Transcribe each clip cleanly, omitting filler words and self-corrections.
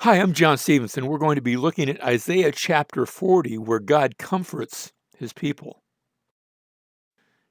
Hi, I'm John Stevenson. We're going to be looking at Isaiah chapter 40, where God comforts his people.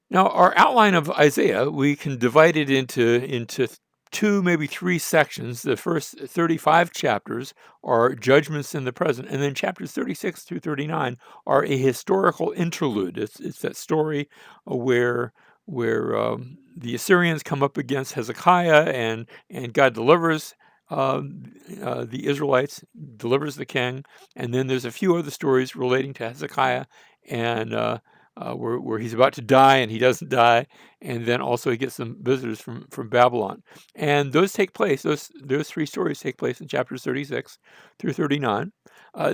Now, our outline of Isaiah, we can divide it into two, maybe three sections. The first 35 chapters are judgments in the present, and then chapters 36 through 39 are a historical interlude. It's that story where the Assyrians come up against Hezekiah, and God delivers the Israelites, delivers the king, and then there's a few other stories relating to Hezekiah and where he's about to die and he doesn't die, and then also he gets some visitors from Babylon, and those three stories take place in chapters 36 through 39.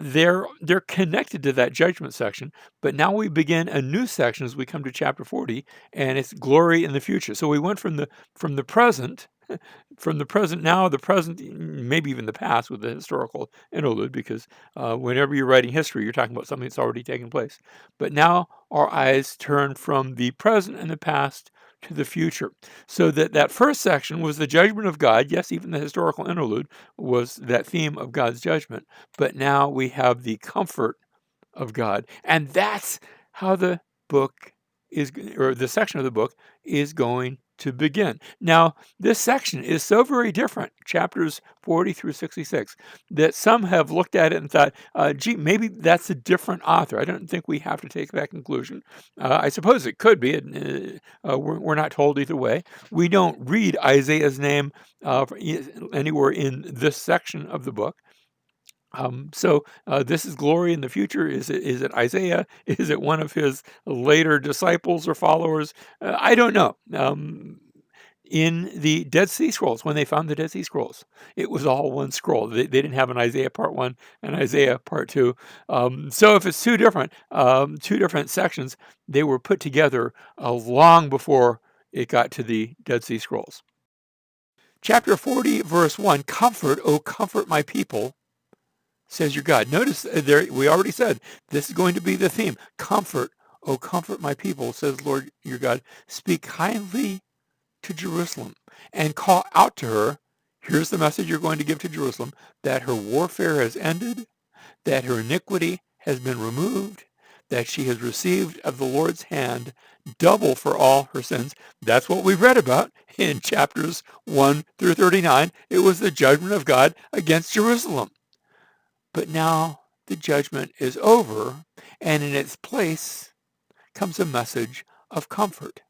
They're connected to that judgment section, but now we begin a new section as we come to chapter 40, and it's glory in the future. So we went from the present from the present now, the present, maybe even the past with the historical interlude, because whenever you're writing history, you're talking about something that's already taken place. But now our eyes turn from the present and the past to the future. So that first section was the judgment of God. Yes, even the historical interlude was that theme of God's judgment. But now we have the comfort of God. And that's how the book is, or the section of the book is going to begin. Now, this section is so very different, chapters 40 through 66, that some have looked at it and thought, gee, maybe that's a different author. I don't think we have to take that conclusion. I suppose it could be. We're not told either way. We don't read Isaiah's name anywhere in this section of the book. This is glory in the future. Is it Isaiah? Is it one of his later disciples or followers? I don't know. In the Dead Sea Scrolls, when they found the Dead Sea Scrolls, it was all one scroll. They didn't have an Isaiah part 1 and Isaiah part 2. So if it's two different sections, they were put together long before it got to the Dead Sea Scrolls. Chapter 40, verse 1, comfort, O comfort my people, says your God. Notice there, we already said this is going to be the theme. Comfort, oh comfort my people, says Lord your God. Speak kindly to Jerusalem and call out to her. Here's the message you're going to give to Jerusalem: that her warfare has ended, that her iniquity has been removed, that she has received of the Lord's hand double for all her sins. That's what we've read about in chapters 1 through 39. It was the judgment of God against Jerusalem. But now the judgment is over, and in its place comes a message of comfort.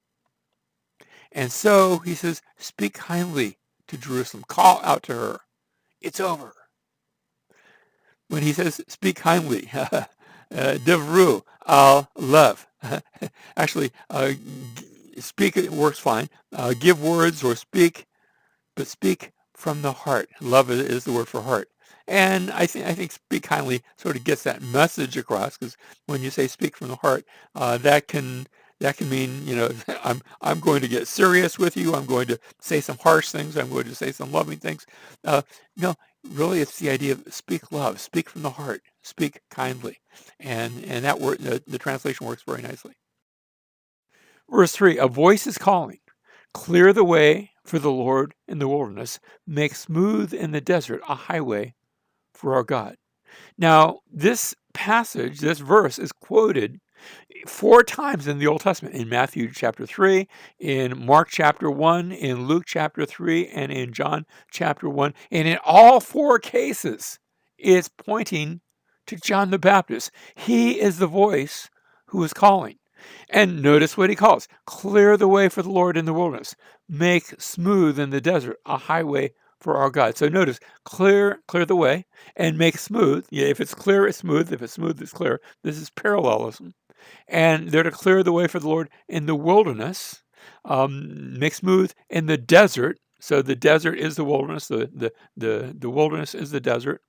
And so he says, speak kindly to Jerusalem. Call out to her. It's over. When he says, speak kindly, devru al lev. Actually, speak works fine. Give words or speak, but speak from the heart. Love is the word for heart. And I think speak kindly sort of gets that message across, because when you say speak from the heart, that can mean, I'm going to get serious with you. I'm going to say some harsh things. I'm going to say some loving things. No, really, it's the idea of speak love, speak from the heart, speak kindly, and that word, the translation works very nicely. Verse 3: a voice is calling, clear the way for the Lord in the wilderness, make smooth in the desert a highway for our God. Now, this passage, this verse is quoted 4 times in the Old Testament: in Matthew chapter 3, in Mark chapter 1, in Luke chapter 3, and in John chapter 1. And in all 4 cases, it's pointing to John the Baptist. He is the voice who is calling. And notice what he calls: clear the way for the Lord in the wilderness, make smooth in the desert a highway for our God. So notice, clear the way, and make smooth. Yeah, if it's clear, it's smooth. If it's smooth, it's clear. This is parallelism. And they're to clear the way for the Lord in the wilderness, make smooth in the desert. So the desert is the wilderness. The wilderness is the desert.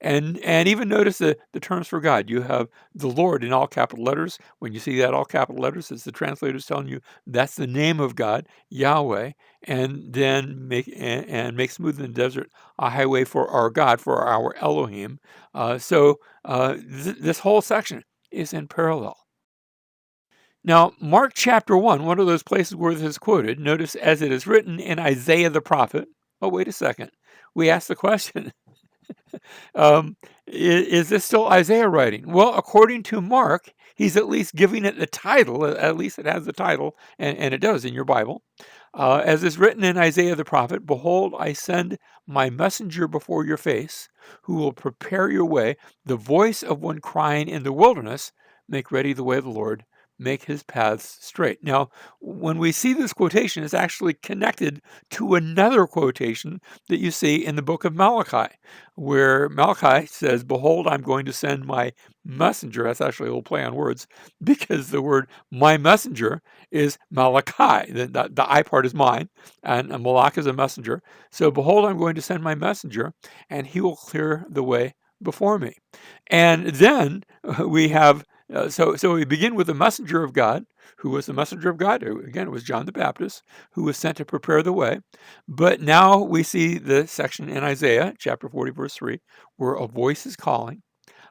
And even notice the terms for God. You have the Lord in all capital letters. When you see that all capital letters, it's the translators telling you that's the name of God, Yahweh. And then make smooth in the desert a highway for our God, for our Elohim. This whole section is in parallel. Now, Mark chapter 1, one of those places where this is quoted, notice, as it is written in Isaiah the prophet. Oh, wait a second. We asked the question, Um, is this still Isaiah writing? Well, according to Mark, he's at least giving it the title. At least it has the title, and it does in your Bible. As is written in Isaiah the prophet, behold, I send my messenger before your face, who will prepare your way, the voice of one crying in the wilderness, make ready the way of the Lord, make his paths straight. Now, when we see this quotation, it's actually connected to another quotation that you see in the book of Malachi, where Malachi says, behold, I'm going to send my messenger. That's actually a little play on words, because the word my messenger is Malachi. The I part is mine, and Malach is a messenger. So, behold, I'm going to send my messenger, and he will clear the way before me. And then we have, so we begin with the messenger of God. Who was the messenger of God? Again, it was John the Baptist, who was sent to prepare the way. But now we see the section in Isaiah, chapter 40, verse 3, where a voice is calling,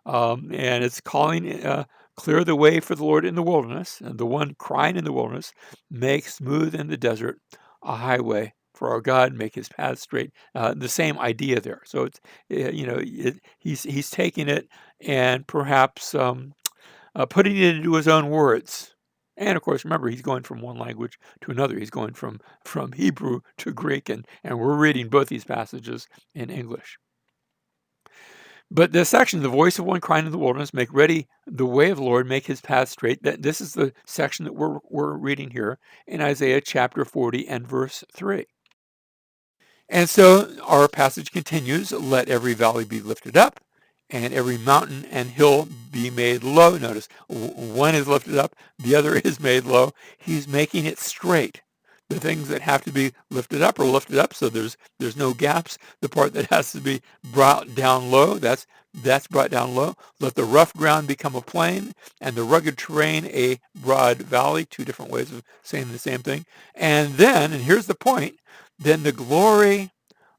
and it's calling, clear the way for the Lord in the wilderness, and the one crying in the wilderness, make smooth in the desert a highway for our God, make his path straight. The same idea there. So it's, he's taking it and perhaps putting it into his own words. And of course, remember, he's going from one language to another. He's going from Hebrew to Greek, and we're reading both these passages in English. But this section, the voice of one crying in the wilderness, make ready the way of the Lord, make his path straight. This is the section that we're reading here in Isaiah chapter 40 and verse 3. And so our passage continues, let every valley be lifted up, and every mountain and hill be made low. Notice, one is lifted up, the other is made low. He's making it straight. The things that have to be lifted up are lifted up, so there's no gaps. The part that has to be brought down low, that's brought down low. Let the rough ground become a plain, and the rugged terrain a broad valley. Two different ways of saying the same thing. And then, and here's the point, then the glory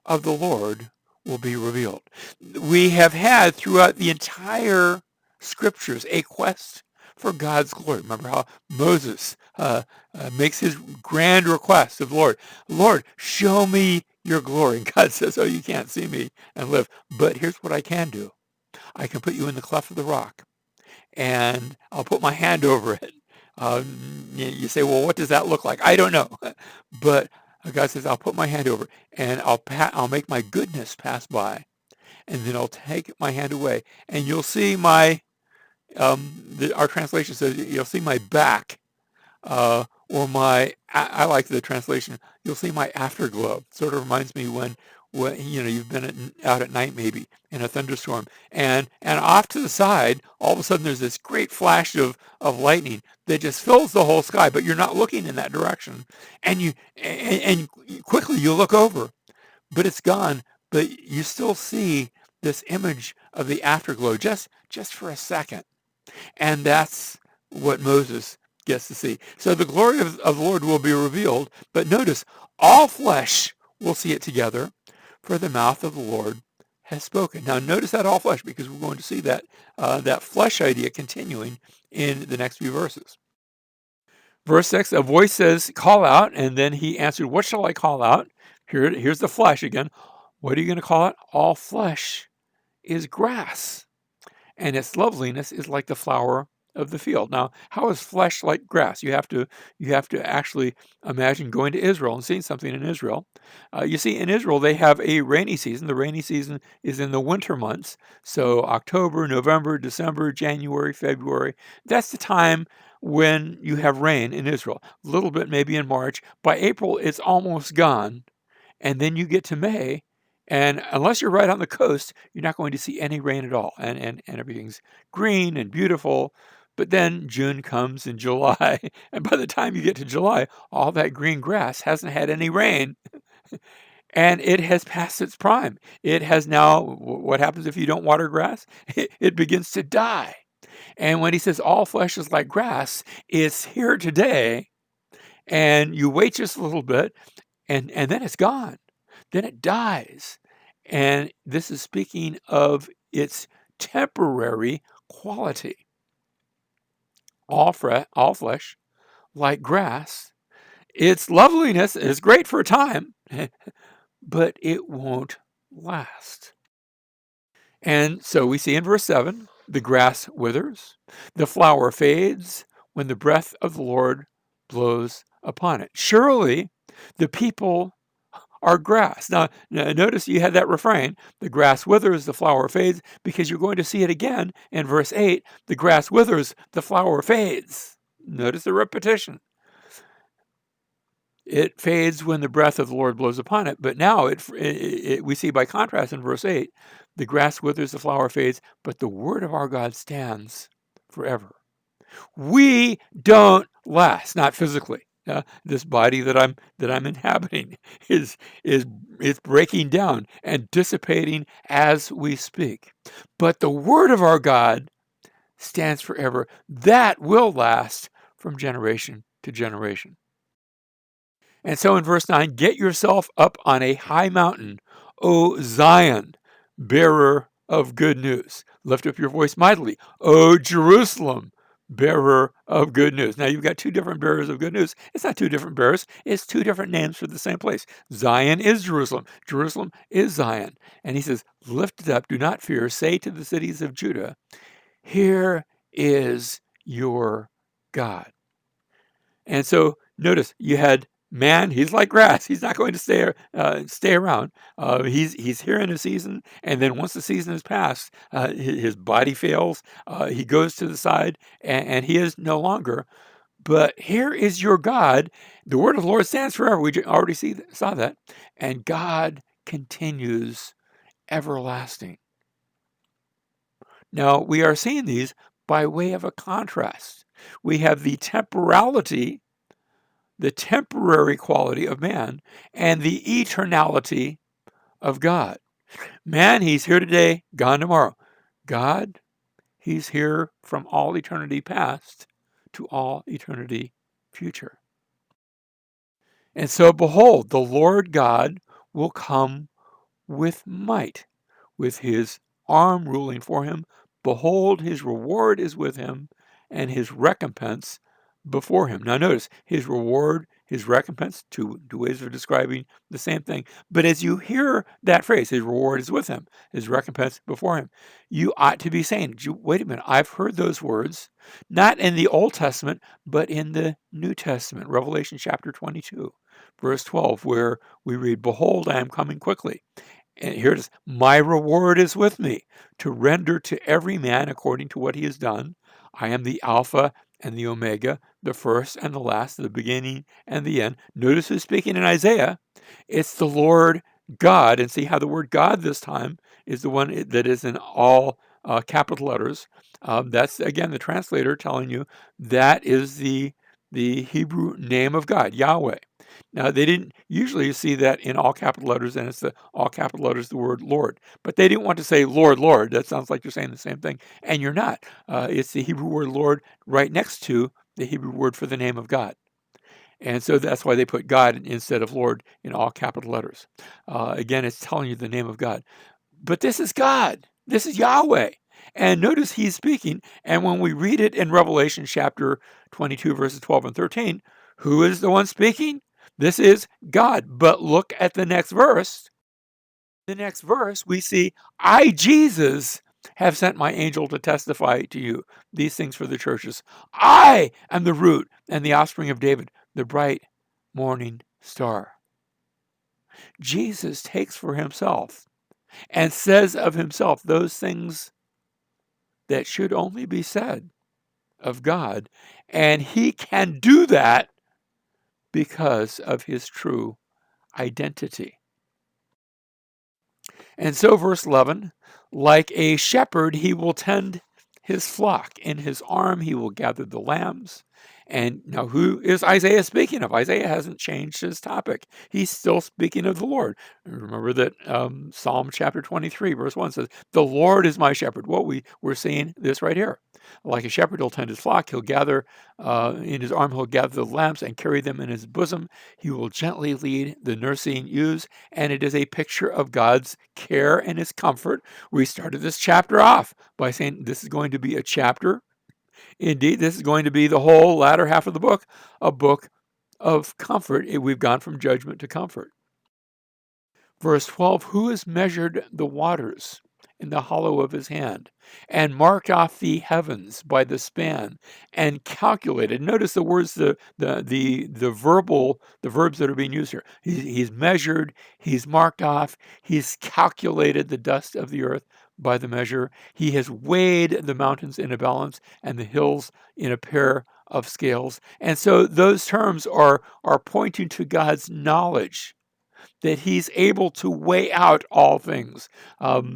of the Lord will be revealed. We have had throughout the entire scriptures a quest for God's glory. Remember how Moses makes his grand request of the Lord, Lord, show me your glory. And God says, oh, you can't see me and live. But here's what I can do. I can put you in the cleft of the rock, and I'll put my hand over it. You say, well, what does that look like? I don't know. But God says, I'll put my hand over it, and I'll make my goodness pass by, and then I'll take my hand away, and you'll see my, our translation says, you'll see my back, or I like the translation, you'll see my afterglow. Sort of reminds me when you've been out at night maybe in a thunderstorm, and off to the side, all of a sudden there's this great flash of lightning that just fills the whole sky, but you're not looking in that direction, and quickly you look over, but it's gone, but you still see this image of the afterglow just for a second. And that's what Moses gets to see. So the glory of the Lord will be revealed, but notice, all flesh will see it together, for the mouth of the Lord has spoken. Now notice that all flesh, because we're going to see that flesh idea continuing in the next few verses. Verse 6, a voice says, call out, and then he answered, what shall I call out? Here's the flesh again. What are you going to call it? All flesh is grass, and its loveliness is like the flower of the field. Now, how is flesh like grass? You have to actually imagine going to Israel and seeing something in Israel. You see, in Israel, they have a rainy season. The rainy season is in the winter months. So October, November, December, January, February. That's the time when you have rain in Israel. A little bit maybe in March. By April, it's almost gone. And then you get to May, and unless you're right on the coast, you're not going to see any rain at all. And everything's green and beautiful. But then June comes and July, and by the time you get to July, all that green grass hasn't had any rain, and it has passed its prime. It has now, what happens if you don't water grass? It begins to die. And when he says all flesh is like grass, it's here today, and you wait just a little bit, and then it's gone. Then it dies. And this is speaking of its temporary quality. All flesh, like grass, its loveliness is great for a time, but it won't last. And so we see in verse 7, the grass withers, the flower fades when the breath of the Lord blows upon it. Surely the people are grass. Now, notice you had that refrain, the grass withers, the flower fades, because you're going to see it again in verse 8, the grass withers, the flower fades. Notice the repetition. It fades when the breath of the Lord blows upon it. But now we see by contrast in verse 8, the grass withers, the flower fades, but the word of our God stands forever. We don't last, not physically. This body that I'm inhabiting is breaking down and dissipating as we speak. But the word of our God stands forever. That will last from generation to generation. And so in verse 9, get yourself up on a high mountain, O Zion, bearer of good news. Lift up your voice mightily, O Jerusalem, bearer of good news. Now you've got two different bearers of good news. It's not two different bearers, it's two different names for the same place. Zion is Jerusalem, Jerusalem is Zion. And he says, lift it up, do not fear, say to the cities of Judah, here is your God. And so notice you had man, he's like grass. He's not going to stay around. He's here in a season, and then once the season is passed, his body fails. He goes to the side, and he is no longer. But here is your God. The word of the Lord stands forever. We already saw that, and God continues everlasting. Now we are seeing these by way of a contrast. We have the temporality, the temporary quality of man, and the eternality of God. Man, he's here today, gone tomorrow. God, he's here from all eternity past to all eternity future. And so, behold, the Lord God will come with might, with his arm ruling for him. Behold, his reward is with him, and his recompense before him. Now notice, his reward, his recompense, two ways of describing the same thing. But as you hear that phrase, his reward is with him, his recompense before him, you ought to be saying, wait a minute, I've heard those words, not in the Old Testament, but in the New Testament, Revelation chapter 22, verse 12, where we read, behold, I am coming quickly. And here it is, my reward is with me to render to every man according to what he has done. I am the Alpha and the Omega, the first and the last, the beginning and the end. Notice who's speaking in Isaiah. It's the Lord God. And see how the word God this time is the one that is in all capital letters. That's, again, the translator telling you that is the Hebrew name of God, Yahweh. Now, they didn't usually see that in all capital letters, and it's the all capital letters, the word Lord. But they didn't want to say Lord, Lord. That sounds like you're saying the same thing, and you're not. It's the Hebrew word Lord right next to the Hebrew word for the name of God. And so that's why they put God instead of Lord in all capital letters. Again, it's telling you the name of God. But this is God. This is Yahweh. And notice he's speaking. And when we read it in Revelation chapter 22, verses 12 and 13, who is the one speaking? This is God. But look at the next verse. The next verse, we see, I, Jesus, have sent my angel to testify to you these things for the churches. I am the root and the offspring of David, the bright morning star. Jesus takes for himself and says of himself those things that should only be said of God. And he can do that because of his true identity. And so, verse 11, like a shepherd, he will tend his flock. In his arm, he will gather the lambs. And now, who is Isaiah speaking of? Isaiah hasn't changed his topic. He's still speaking of the Lord. Remember that Psalm chapter 23, verse 1 says, the Lord is my shepherd. Well, we're seeing this right here. Like a shepherd, he'll tend his flock. He'll gather, in his arm, he'll gather the lambs and carry them in his bosom. He will gently lead the nursing ewes. And it is a picture of God's care and his comfort. We started this chapter off by saying this is going to be a chapter. Indeed, this is going to be the whole latter half of the book, a book of comfort. We've gone from judgment to comfort. Verse 12, who has measured the waters in the hollow of his hand, and marked off the heavens by the span, and calculated. Notice the words, the verbs that are being used here. He's measured, he's marked off, he's calculated the dust of the earth by the measure. He has weighed the mountains in a balance and the hills in a pair of scales. And so those terms are pointing to God's knowledge, that he's able to weigh out all things.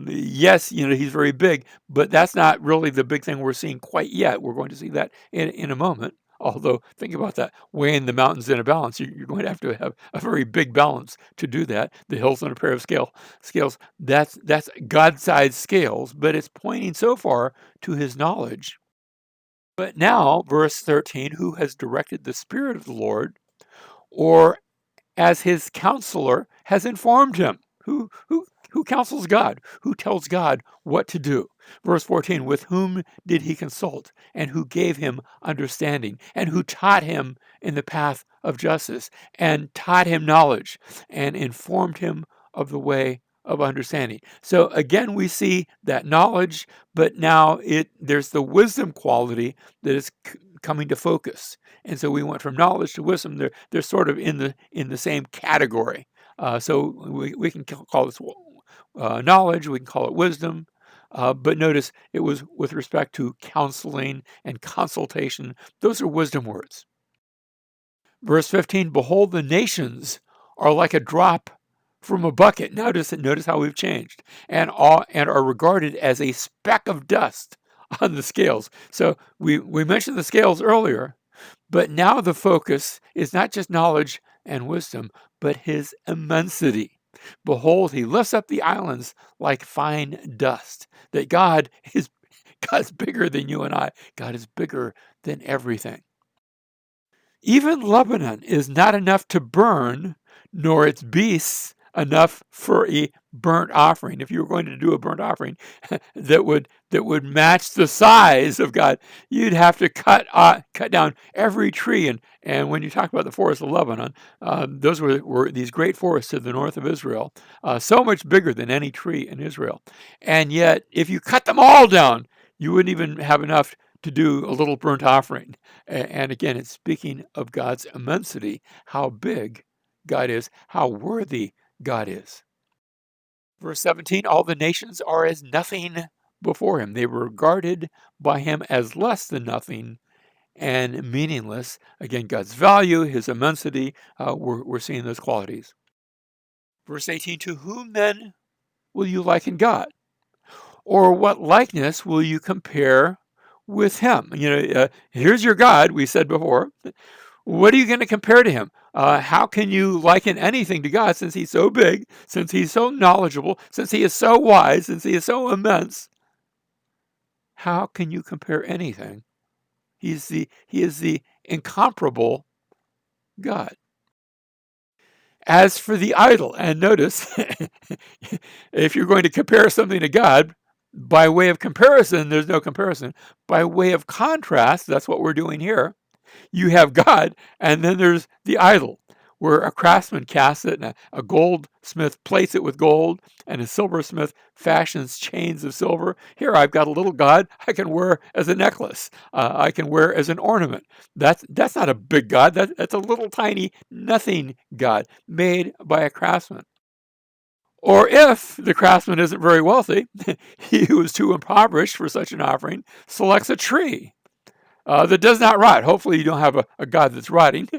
Yes, he's very big, but that's not really the big thing we're seeing quite yet. We're going to see that in a moment. Although, think about that, weighing the mountains in a balance. You're going to have a very big balance to do that. The hills on a pair of scales. That's God-sized scales, but it's pointing so far to his knowledge. But now, verse 13, who has directed the Spirit of the Lord, or as his counselor has informed him. Who counsels God? Who tells God what to do? Verse 14, with whom did he consult, and who gave him understanding, and who taught him in the path of justice, and taught him knowledge, and informed him of the way of understanding. So again, we see that knowledge, but now there's the wisdom quality that is coming to focus. And so we went from knowledge to wisdom. They're sort of in the same category. So we can call this knowledge. We can call it wisdom. But notice it was with respect to counseling and consultation. Those are wisdom words. Verse 15, behold, the nations are like a drop from a bucket. Notice how we've changed, and are regarded as a speck of dust on the scales. So we mentioned the scales earlier, but now the focus is not just knowledge and wisdom, but his immensity. Behold, he lifts up the islands like fine dust. That God's bigger than you and I. God is bigger than everything. Even Lebanon is not enough to burn, nor its beasts enough for a burnt offering. If you were going to do a burnt offering that would match the size of God, you'd have to cut down every tree. And when you talk about the forest of Lebanon, those were these great forests to the north of Israel, so much bigger than any tree in Israel. And yet, if you cut them all down, you wouldn't even have enough to do a little burnt offering. And again, it's speaking of God's immensity, how big God is, how worthy God is. Verse 17, all the nations are as nothing before him. They were regarded by him as less than nothing and meaningless. Again, God's value, his immensity, we're seeing those qualities. Verse 18, to whom then will you liken God? Or what likeness will you compare with him? Here's your God, we said before. What are you going to compare to him? How can you liken anything to God, since he's so big, since he's so knowledgeable, since he is so wise, since he is so immense? How can you compare anything? He is the incomparable God. As for the idol, and notice, if you're going to compare something to God, by way of comparison, there's no comparison. By way of contrast, that's what we're doing here. You have God, and then there's the idol, where a craftsman casts it, and a goldsmith plates it with gold, and a silversmith fashions chains of silver. Here, I've got a little God I can wear as a necklace. I can wear as an ornament. That's not a big God. That's a little tiny nothing God made by a craftsman. Or if the craftsman isn't very wealthy, he who is too impoverished for such an offering selects a tree that does not rot. Hopefully you don't have a God that's rotting.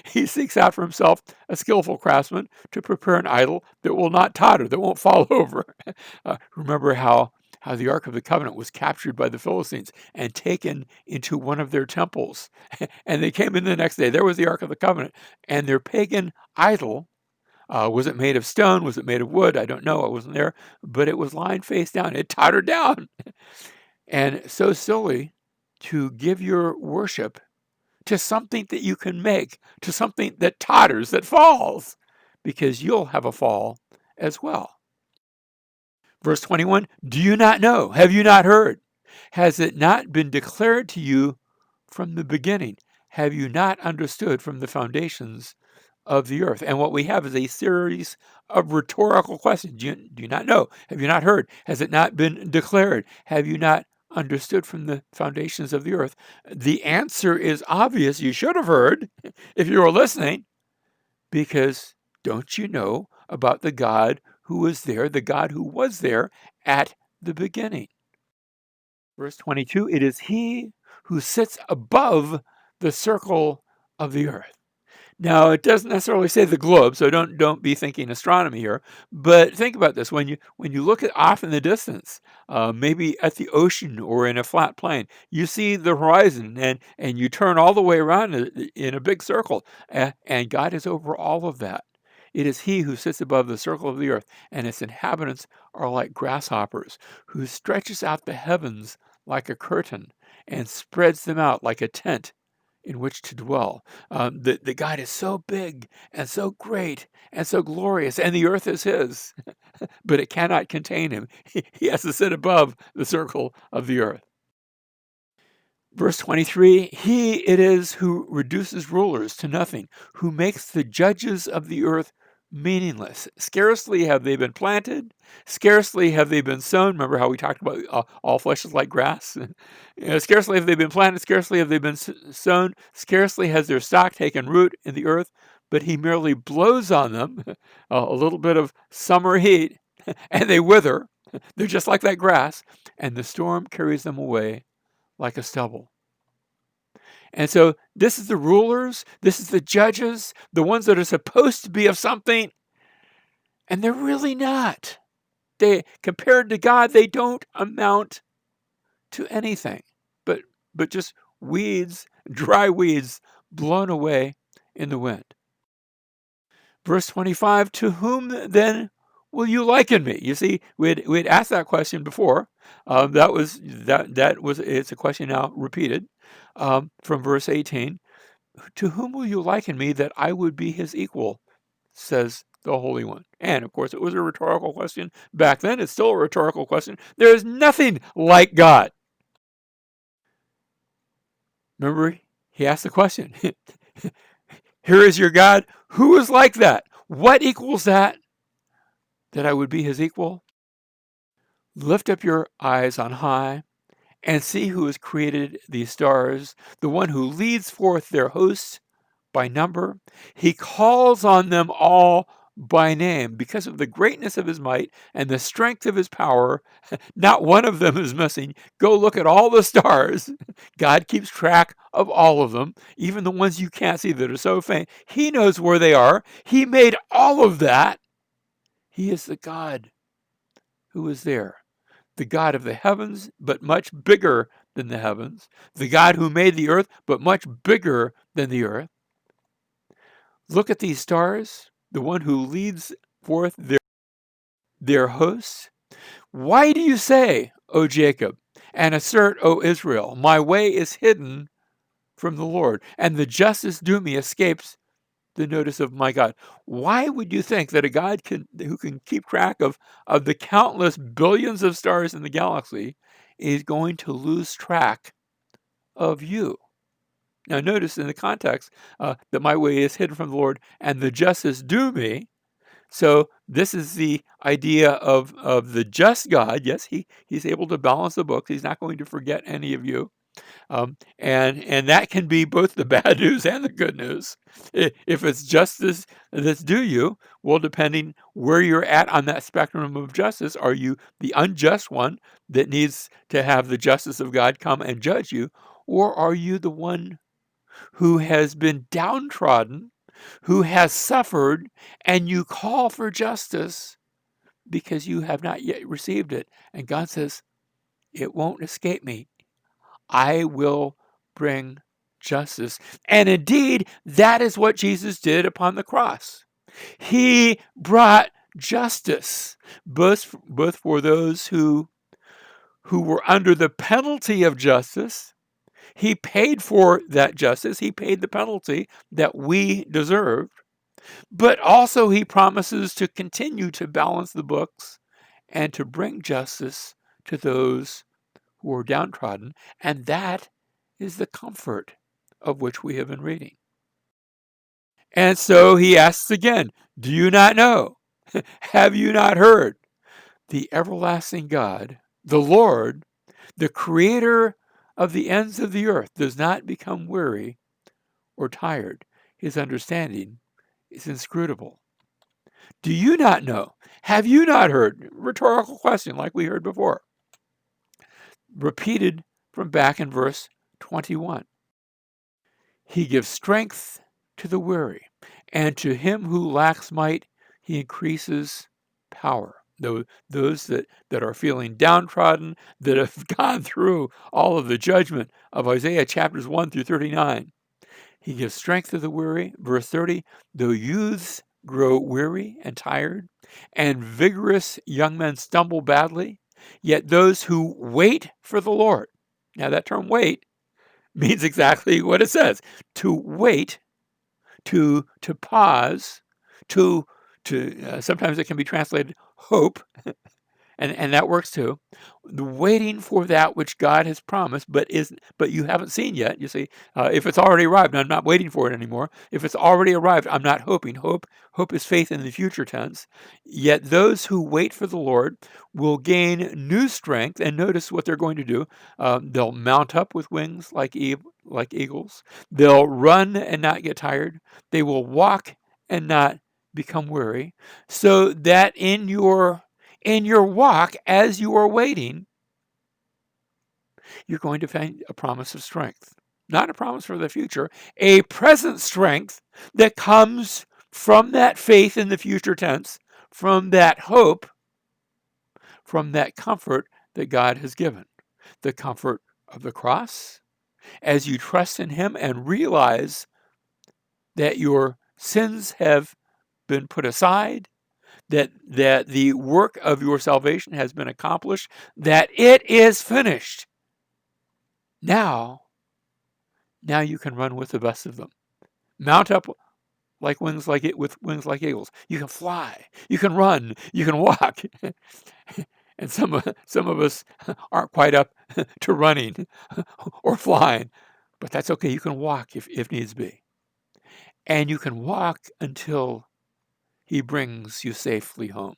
He seeks out for himself a skillful craftsman to prepare an idol that will not totter, that won't fall over. Remember how the Ark of the Covenant was captured by the Philistines and taken into one of their temples. And they came in the next day. There was the Ark of the Covenant. And their pagan idol, was it made of stone? Was it made of wood? I don't know. I wasn't there. But it was lying face down. It tottered down. And so silly to give your worship to something that you can make, to something that totters, that falls, because you'll have a fall as well. Verse 21, do you not know? Have you not heard? Has it not been declared to you from the beginning? Have you not understood from the foundations of the earth. And what we have is a series of rhetorical questions. Do you not know? Have you not heard? Has it not been declared? Have you not understood from the foundations of the earth? The answer is obvious. You should have heard if you were listening, because don't you know about the God who was there, the God who was there at the beginning? Verse 22, it is he who sits above the circle of the earth. Now, it doesn't necessarily say the globe, so don't be thinking astronomy here. But think about this: when you look at off in the distance, maybe at the ocean or in a flat plain, you see the horizon, and you turn all the way around in a big circle, and God is over all of that. It is He who sits above the circle of the earth, and its inhabitants are like grasshoppers, who stretches out the heavens like a curtain and spreads them out like a tent in which to dwell. The God is so big and so great and so glorious, and the earth is His, but it cannot contain Him. He has to sit above the circle of the earth. Verse 23, He it is who reduces rulers to nothing, who makes the judges of the earth meaningless. Scarcely have they been planted, scarcely have they been sown. Remember how we talked about all flesh is like grass? Scarcely have they been planted, scarcely have they been sown, scarcely has their stock taken root in the earth, but He merely blows on them a little bit of summer heat, and they wither. They're just like that grass, and the storm carries them away like a stubble. And so this is the rulers, this is the judges, the ones that are supposed to be of something, and they're really not. They, compared to God, they don't amount to anything, but just weeds, dry weeds blown away in the wind. Verse 25, to whom then will you liken me? You see, we'd asked that question before. It's a question now repeated from verse 18. To whom will you liken me that I would be his equal, says the Holy One. And of course, it was a rhetorical question back then. It's still a rhetorical question. There is nothing like God. Remember, he asked the question. Here is your God. Who is like that? What equals that? That I would be his equal? Lift up your eyes on high and see who has created these stars, the one who leads forth their hosts by number. He calls on them all by name. Because of the greatness of his might and the strength of his power, not one of them is missing. Go look at all the stars. God keeps track of all of them, even the ones you can't see that are so faint. He knows where they are. He made all of that. He is the God who is there, the God of the heavens, but much bigger than the heavens, the God who made the earth, but much bigger than the earth. Look at these stars, the one who leads forth their hosts. Why do you say, O Jacob, and assert, O Israel, my way is hidden from the Lord, and the justice due me escapes the notice of my God? Why would you think that a God who can keep track of the countless billions of stars in the galaxy is going to lose track of you? Now, notice in the context that my way is hidden from the Lord and the justice due me. So this is the idea of the just God. Yes, he's able to balance the books. He's not going to forget any of you. And that can be both the bad news and the good news. If it's justice that's due you, well, depending where you're at on that spectrum of justice, are you the unjust one that needs to have the justice of God come and judge you, or are you the one who has been downtrodden, who has suffered, and you call for justice because you have not yet received it? And God says, it won't escape me. I will bring justice. And indeed, that is what Jesus did upon the cross. He brought justice, both for those who were under the penalty of justice. He paid for that justice. He paid the penalty that we deserved. But also he promises to continue to balance the books and to bring justice to those who are downtrodden. And that is the comfort of which we have been reading. And so he asks again, do you not know? Have you not heard? The everlasting God, the Lord, the creator of the ends of the earth, does not become weary or tired. His understanding is inscrutable. Do you not know? Have you not heard? Rhetorical question, like we heard before. Repeated from back in verse 21. He gives strength to the weary, and to him who lacks might, he increases power. Those that are feeling downtrodden, that have gone through all of the judgment of Isaiah chapters 1 through 39. He gives strength to the weary. Verse 30, though youths grow weary and tired, and vigorous young men stumble badly, yet those who wait for the Lord. Now, that term wait means exactly what it says. To wait, to pause, to sometimes it can be translated hope, and that works too. The waiting for that which God has promised, but you haven't seen yet. You see, if it's already arrived, I'm not waiting for it anymore. If it's already arrived, I'm not hoping. Hope is faith in the future tense. Yet those who wait for the Lord will gain new strength. And notice what they're going to do. They'll mount up with wings like eagles. They'll run and not get tired. They will walk and not become weary. So that in your walk, as you are waiting, you're going to find a promise of strength. Not a promise for the future, a present strength that comes from that faith in the future tense, from that hope, from that comfort that God has given. The comfort of the cross, as you trust in Him and realize that your sins have been put aside, that the work of your salvation has been accomplished, that it is finished. Now you can run with the best of them. Mount up like wings like it with wings like eagles. You can fly, you can run, you can walk. And some of us aren't quite up to running or flying, but that's okay. You can walk if needs be. And you can walk until He brings you safely home.